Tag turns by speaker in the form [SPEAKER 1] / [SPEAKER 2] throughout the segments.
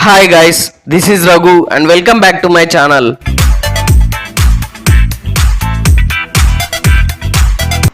[SPEAKER 1] Hi guys, this is Raghu and welcome back to my channel.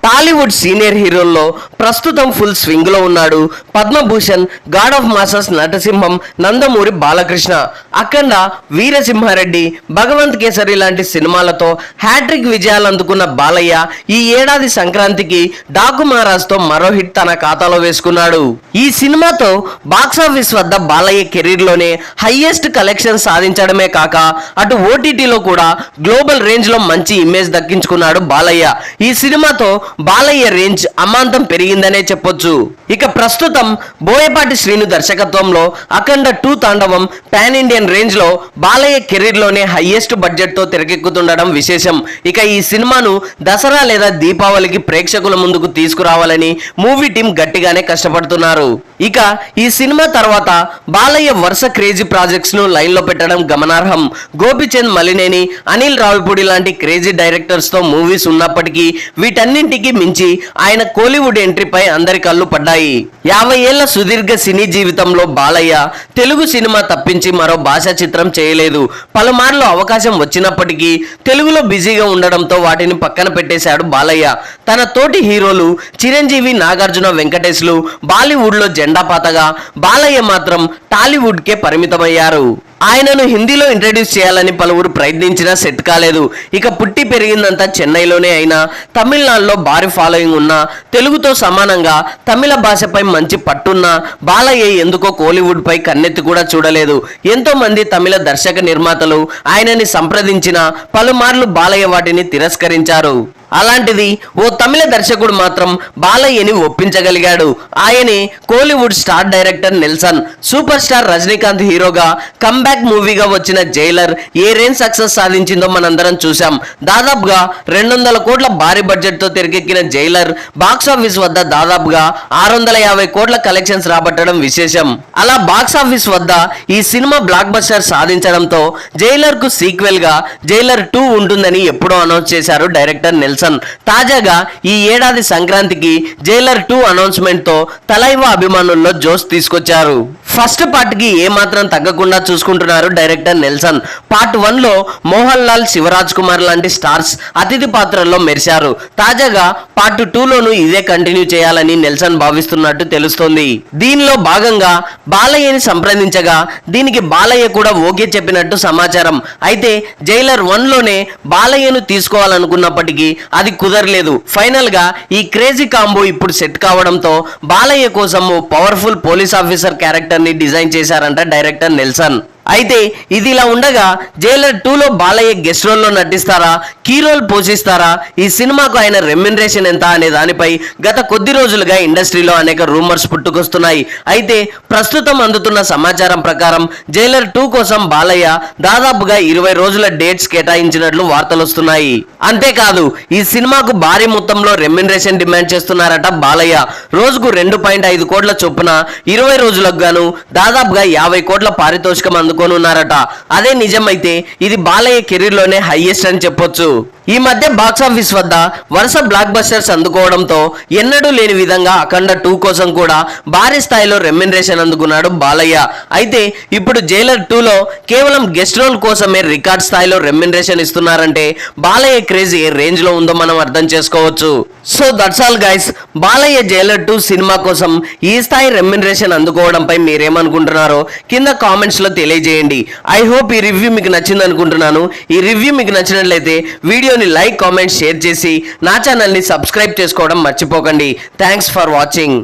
[SPEAKER 1] Tollywood senior హీరోల్లో ప్రస్తుతం full swing లో ఉన్నాడు Padma Bhushan, god of masses నటసింహం, నందమూరి బాలకృష్ణ, అఖండ, వీరసింహారెడ్డి, భగవంత్ కేసరి లాంటి సినిమాలతో హ్యాట్రిక్ విజయాలు అందుకున్న బాలయ్య ఈ ఏడాది సంక్రాంతికి డాకు మహారాజ్తో మరో హిట్ తన ఖాతాలో వేసుకున్నాడు. ఈ సినిమాతో బాక్సాఫీస్ వద్ద బాలయ్య కెరీర్ లోనే హైయెస్ట్ కలెక్షన్ సాధించడమే కాక అటు ఓటీటీలో కూడా గ్లోబల్ రేంజ్ లో మంచి ఇమేజ్ దక్కించుకున్నాడు బాలయ్య. ఈ సినిమాతో బాలయ్య రేంజ్ అమాంతం పెరిగిందనే చెప్పొచ్చు. ఇక ప్రస్తుతం బోయపాటి శ్రీను దర్శకత్వంలో అఖండ 2 తాండవం పాన్ ఇండియన్ రేంజ్ లో బాలయ్య కెరీర్ లోనే హైయెస్ట్ బడ్జెట్ తో తెరకెక్కుతుండడం విశేషం. ఇక ఈ సినిమాను దసరా లేదా దీపావళికి ప్రేక్షకుల ముందుకు తీసుకురావాలని మూవీ టీం గట్టిగానే కష్టపడుతున్నారు. ఇక ఈ సినిమా తర్వాత బాలయ్య వరుస క్రేజీ ప్రాజెక్ట్స్ ను లైన్ లో పెట్టడం గమనార్హం. గోపిచంద్ మలినేని, అనిల్ రావిపూడి లాంటి క్రేజీ డైరెక్టర్స్ తో మూవీస్ ఉన్నప్పటికీ వీటన్నింటికి మించి ఆయన కోలీవుడ్ ఎంట్రీపై అందరి కళ్ళు పడ్డాయి. 50 ఏళ్ల సుదీర్ఘ సినీ జీవితంలో బాలయ్య తెలుగు సినిమా తప్పించి మరో భాషా చిత్రం చేయలేదు. పలుమార్లు అవకాశం వచ్చినప్పటికీ తెలుగులో బిజీగా ఉండడంతో వాటిని పక్కన పెట్టేశాడు బాలయ్య. తన తోటి హీరోలు చిరంజీవి, నాగార్జున, వెంకటేష్లు బాలీవుడ్ లో జెండా పాతగా బాలయ్య మాత్రం టాలీవుడ్ కే పరిమితమయ్యారు. ఆయనను హిందీలో ఇంట్రడ్యూస్ చేయాలని పలువురు ప్రయత్నించినా సెట్ కాలేదు. ఇక పుట్టి పెరిగిందంతా చెన్నైలోనే అయినా తమిళనాడులో భారీ ఫాలోయింగ్ ఉన్న తెలుగుతో సమానంగా తమిళ భాషపై మంచి పట్టున్న బాలయ్య ఎందుకో కోలీవుడ్ పై కన్నెత్తి కూడా చూడలేదు. ఎంతో మంది తమిళ దర్శక నిర్మాతలు ఆయనని సంప్రదించిన పలుమార్లు బాలయ్య వాటిని తిరస్కరించారు. అలాంటిది ఓ తమిళ దర్శకుడు మాత్రం బాలయ్యని ఒప్పించగలిగాడు. ఆయనే Kollywood star director Nelson. Super star Rajinikanth హీరోగా కంబ్యాక్ మూవీగా వచ్చిన జైలర్ ఏ రేంజ్ సక్సెస్ సాధించిందో మనందరం చూసాం. దాదాపుగా 200 కోట్ల భారీ బడ్జెట్ తో తెరకెక్కిన జైలర్ బాక్సాఫీస్ వద్ద దాదాపుగా 650 కోట్ల కలెక్షన్స్ రాబట్టడం విశేషం. అలా బాక్సాఫీస్ వద్ద ఈ సినిమా బ్లాక్ బస్టర్ సాధించడంతో జైలర్ కు సీక్వెల్ గా జైలర్ 2 ఉంటుందని ఎప్పుడో అనౌన్స్ చేశారు డైరెక్టర్ నెల్సన్. తాజాగా ఈ ఏడాది సంక్రాంతికి జైలర్ 2 అనౌన్స్మెంట్ తో తలైవా అభిమానుల్లో జోష్ తీసుకొచ్చారు. ఫస్ట్ పార్ట్ కి ఏమాత్రం తగ్గకుండా చూసుకుంటున్నారు డైరెక్టర్ నెల్సన్. పార్ట్ 1 లో మోహన్ లాల్, శివరాజ్ కుమార్ లాంటి స్టార్స్ అతిథి పాత్రల్లో మెరిశారు. తాజాగా పార్ట్ 2 లోను ఇదే కంటిన్యూ చేయాలని నెల్సన్ భావిస్తున్నట్టు తెలుస్తోంది. దీనిలో భాగంగా బాలయ్యని సంప్రదించగా దీనికి బాలయ్య కూడా ఓకే చెప్పినట్టు సమాచారం. అయితే జైలర్ 1 లోనే బాలయ్యను తీసుకోవాలనుకున్నప్పటికీ అది కుదరలేదు. ఫైనల్ గా ఈ క్రేజీ కాంబో ఇప్పుడు సెట్ కావడంతో బాలయ్య కోసం ఓ పవర్ఫుల్ పోలీస్ ఆఫీసర్ క్యారెక్టర్ ని డిజైన్ చేశారంట డైరెక్టర్ నెల్సన్. అయితే ఇది ఇలా ఉండగా జైలర్ 2 లో బాలయ్య గెస్ట్ రోల్ లో నటిస్తారా, కీ రోల్ పోషిస్తారా, ఈ సినిమాకు ఆయన రెమ్యునరేషన్ ఎంత అనే దానిపై గత కొద్ది రోజులుగా ఇండస్ట్రీలో అనేక రూమర్స్ పుట్టుకొస్తున్నాయి. అయితే ప్రస్తుతం అందుతున్న సమాచారం ప్రకారం జైలర్ 2 కోసం బాలయ్య దాదాపుగా 20 రోజుల డేట్స్ కేటాయించినట్లు వార్తలు వస్తున్నాయి. అంతేకాదు ఈ సినిమాకు భారీ మొత్తంలో రెమ్యునరేషన్ డిమాండ్ చేస్తున్నారట బాలయ్య. రోజుకు 2.5 కోట్ల చొప్పున 20 రోజులకు గాను దాదాపుగా 50 కోట్ల పారితోషికం అందుకోనున్నారట. అదే నిజమైతే ఇది బాలయ్య కెరీర్ లోనే హైయెస్ట్ అని చెప్పొచ్చు. ఈ మధ్య బాక్సాఫీస్ వద్ద వరుస బ్లాక్ బస్టర్స్ అందుకోవడంతో ఎన్నడూ లేని విధంగా అఖండ 2 కోసం కూడా భారీ స్థాయిలో రెమ్యునరేషన్ అందుకున్నాడు బాలయ్య. అయితే ఇప్పుడు జైలర్ 2 లో కేవలం గెస్ట్ రోల్ కోసమే రికార్డ్ స్థాయిలో రెమ్యునరేషన్ ఇస్తున్నారంటే బాలయ్య క్రేజ్ ఏ రేంజ్ లో ఉందో మనం అర్థం చేసుకోవచ్చు. So that's all guys. Balayya Jailer 2 cinema కోసం ఈ స్థాయి రెమ్యునరేషన్ అందుకోవడంపై మీరేమనుకుంటున్నారో కింద కామెంట్స్ లో తెలియజేయండి. ఐ హోప్ ఈ రివ్యూ మీకు నచ్చింది అనుకుంటున్నాను. ఈ రివ్యూ మీకు నచ్చినట్లయితే వీడియోని లైక్, కామెంట్, షేర్ చేసి నా ఛానల్ని సబ్స్క్రైబ్ చేసుకోవడం మర్చిపోకండి. Thanks for watching.